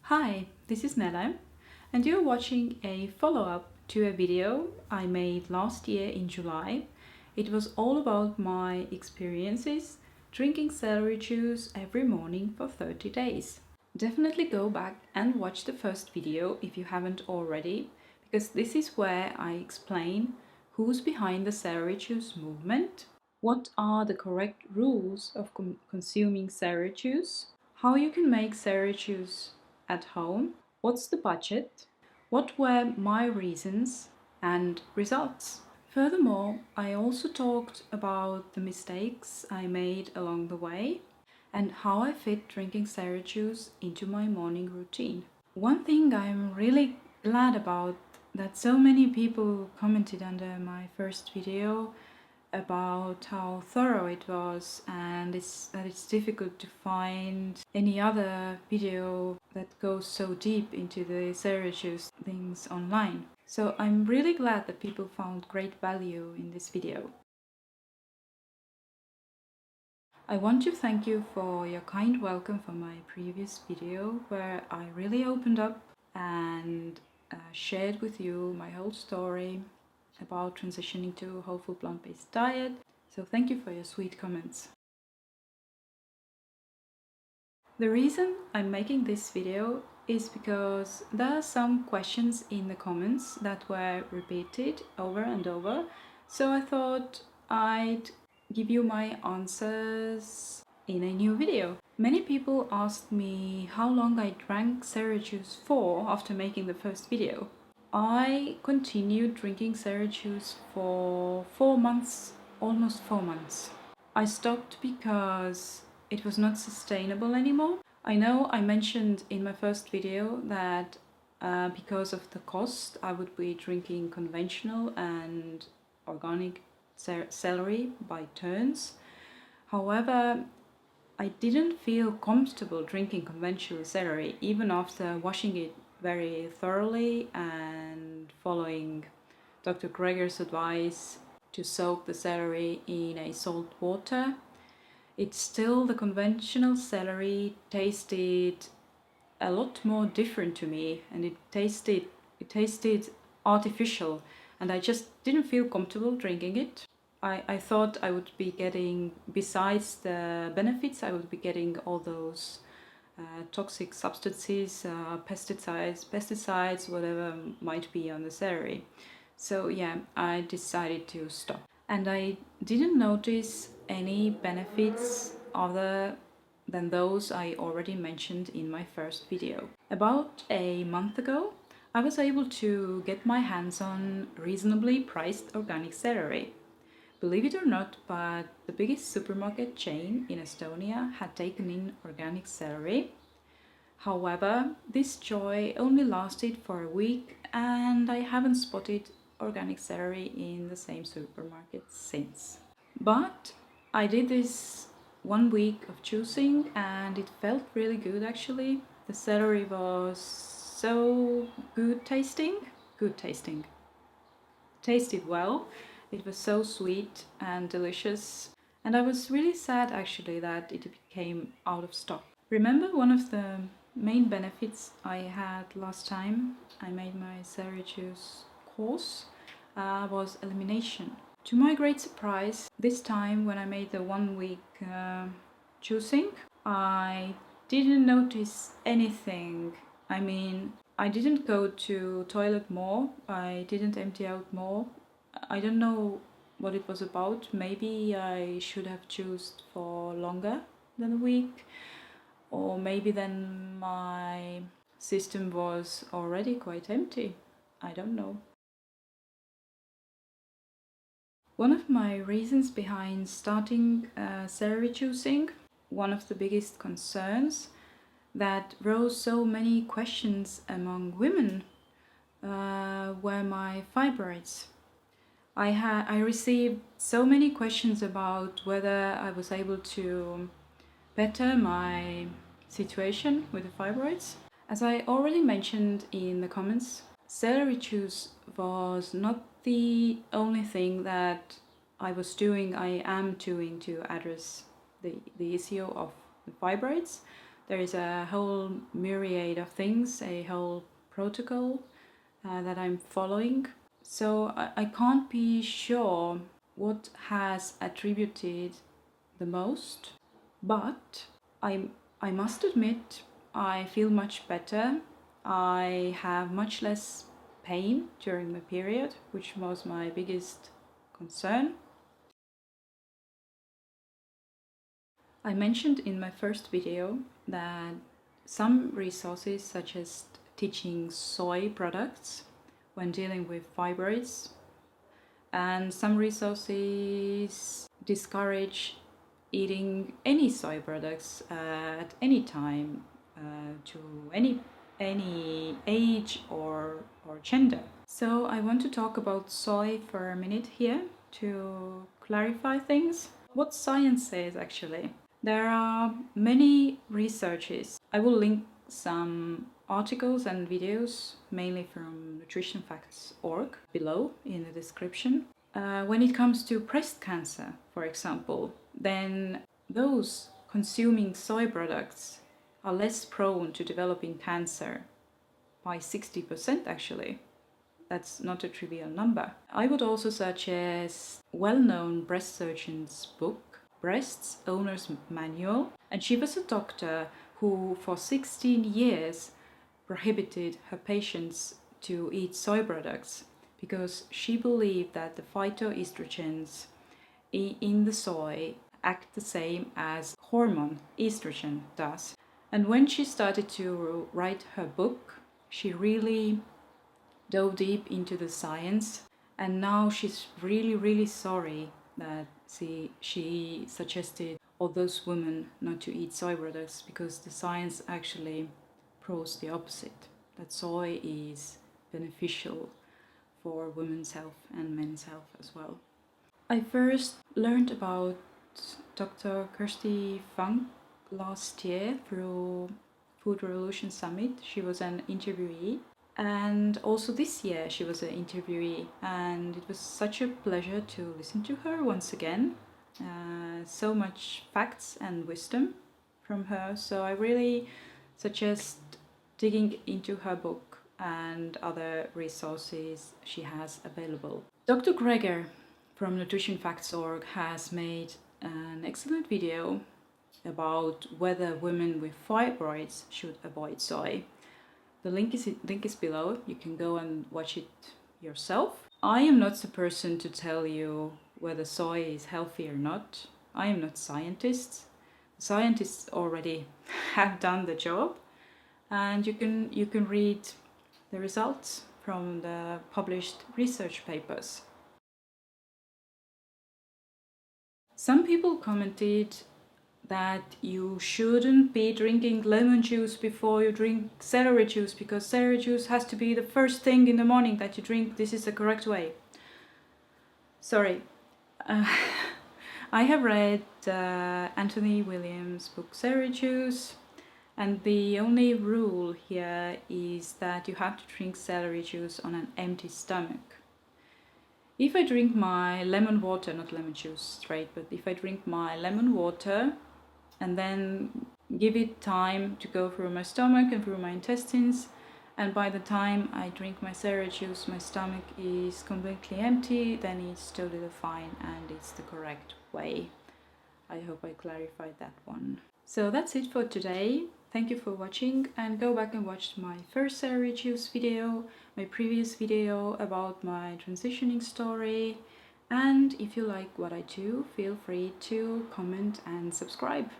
Hi, this is 𝗙𝗲𝗃 and you're watching a follow-up to a video I made last year in July. It was all about my experiences drinking celery juice every morning for 30 days. Definitely go back and watch the first video if you haven't already, because this is where I explain who's behind the celery juice movement, what are the correct rules of consuming celery juice, how you can make celery juice at home, what's the budget, what were my reasons and results. Furthermore, I also talked about the mistakes I made along the way and how I fit drinking celery juice into my morning routine. One thing I'm really glad about that so many people commented under my first video about how thorough it was, and that it's difficult to find any other video that goes so deep into the celery juice things online. So I'm really glad that people found great value in this video. I want to thank you for your kind welcome for my previous video, where I really opened up and shared with you my whole story about transitioning to a whole food plant-based diet. So thank you for your sweet comments. The reason I'm making this video is because there are some questions in the comments that were repeated over and over, so I thought I'd give you my answers in a new video. Many people asked me how long I drank celery juice for after making the first video. I continued drinking celery juice for 4 months, almost 4 months. I stopped because it was not sustainable anymore. I know I mentioned in my first video that because of the cost I would be drinking conventional and organic celery by turns. However, I didn't feel comfortable drinking conventional celery even after washing it very thoroughly and following Dr. Greger's advice to soak the celery in a salt water. It's still, the conventional celery tasted a lot more different to me, and it tasted artificial, and I just didn't feel comfortable drinking it. I thought I would be getting, besides the benefits, I would be getting all those toxic substances, pesticides, whatever might be on the celery. So yeah, I decided to stop. And I didn't notice any benefits other than those I already mentioned in my first video. About a month ago, I was able to get my hands on reasonably priced organic celery. Believe it or not, but the biggest supermarket chain in Estonia had taken in organic celery. However, this joy only lasted for a week, and I haven't spotted organic celery in the same supermarket since. But I did this 1 week of juicing and it felt really good actually. The celery was so good tasting. Tasted well. It was so sweet and delicious, and I was really sad actually that it became out of stock. Remember, one of the main benefits I had last time I made my celery juice course was elimination. To my great surprise, this time when I made the 1 week juicing, I didn't notice anything. I mean, I didn't go to toilet more, I didn't empty out more. I don't know what it was about. Maybe I should have juiced for longer than a week, or maybe then my system was already quite empty. I don't know. One of my reasons behind starting celery juicing, one of the biggest concerns that rose so many questions among women were my fibroids. I received so many questions about whether I was able to better my situation with the fibroids. As I already mentioned in the comments, celery juice was not the only thing that I am doing to address the issue of the fibroids, There is a whole myriad of things, a whole protocol that I'm following. So I can't be sure what has attributed the most, but I must admit I feel much better. I have much less pain during my period, which was my biggest concern. I mentioned in my first video that some resources suggest teaching soy products when dealing with fibroids, and some resources discourage eating any soy products at any time, to any age or gender. So I want to talk about soy for a minute here to clarify things. What science says actually. There are many researches. I will link some articles and videos, mainly from nutritionfacts.org, below in the description. When it comes to breast cancer, for example, then those consuming soy products are less prone to developing cancer by 60% actually. That's not a trivial number. I would also suggest well-known breast surgeon's book, Breast's Owner's Manual, and she was a doctor who for 16 years prohibited her patients to eat soy products because she believed that the phytoestrogens in the soy act the same as hormone estrogen does. And when she started to write her book, she really dove deep into the science, and now she's really sorry that she suggested all those women not to eat soy products, because the science actually proves the opposite, that soy is beneficial for women's health and men's health as well. I first learned about Dr. 𝗙𝗪 𝗏 last year through Food Revolution Summit. She was an interviewee, and also this year she was an interviewee, and it was such a pleasure to listen to her once again. So much facts and wisdom from her, so I really suggest digging into her book and other resources she has available. Dr. Greger from nutritionfacts.org has made an excellent video about whether women with fibroids should avoid soy. The link is below. You can go and watch it yourself. I am not the person to tell you whether soy is healthy or not. I am not scientists. Scientists already have done the job, and you can read the results from the published research papers. Some people commented that you shouldn't be drinking lemon juice before you drink celery juice, because celery juice has to be the first thing in the morning that you drink. This is the correct way. Sorry. I have read Anthony Williams' book Celery Juice, and the only rule here is that you have to drink celery juice on an empty stomach. If I drink my lemon water, not lemon juice straight, but if I drink my lemon water and then give it time to go through my stomach and through my intestines, and by the time I drink my celery juice my stomach is completely empty, then it's totally fine and it's the correct way. I hope I clarified that one. So that's it for today. Thank you for watching, and go back and watch my first celery juice video, my previous video about my transitioning story, and if you like what I do, feel free to comment and subscribe.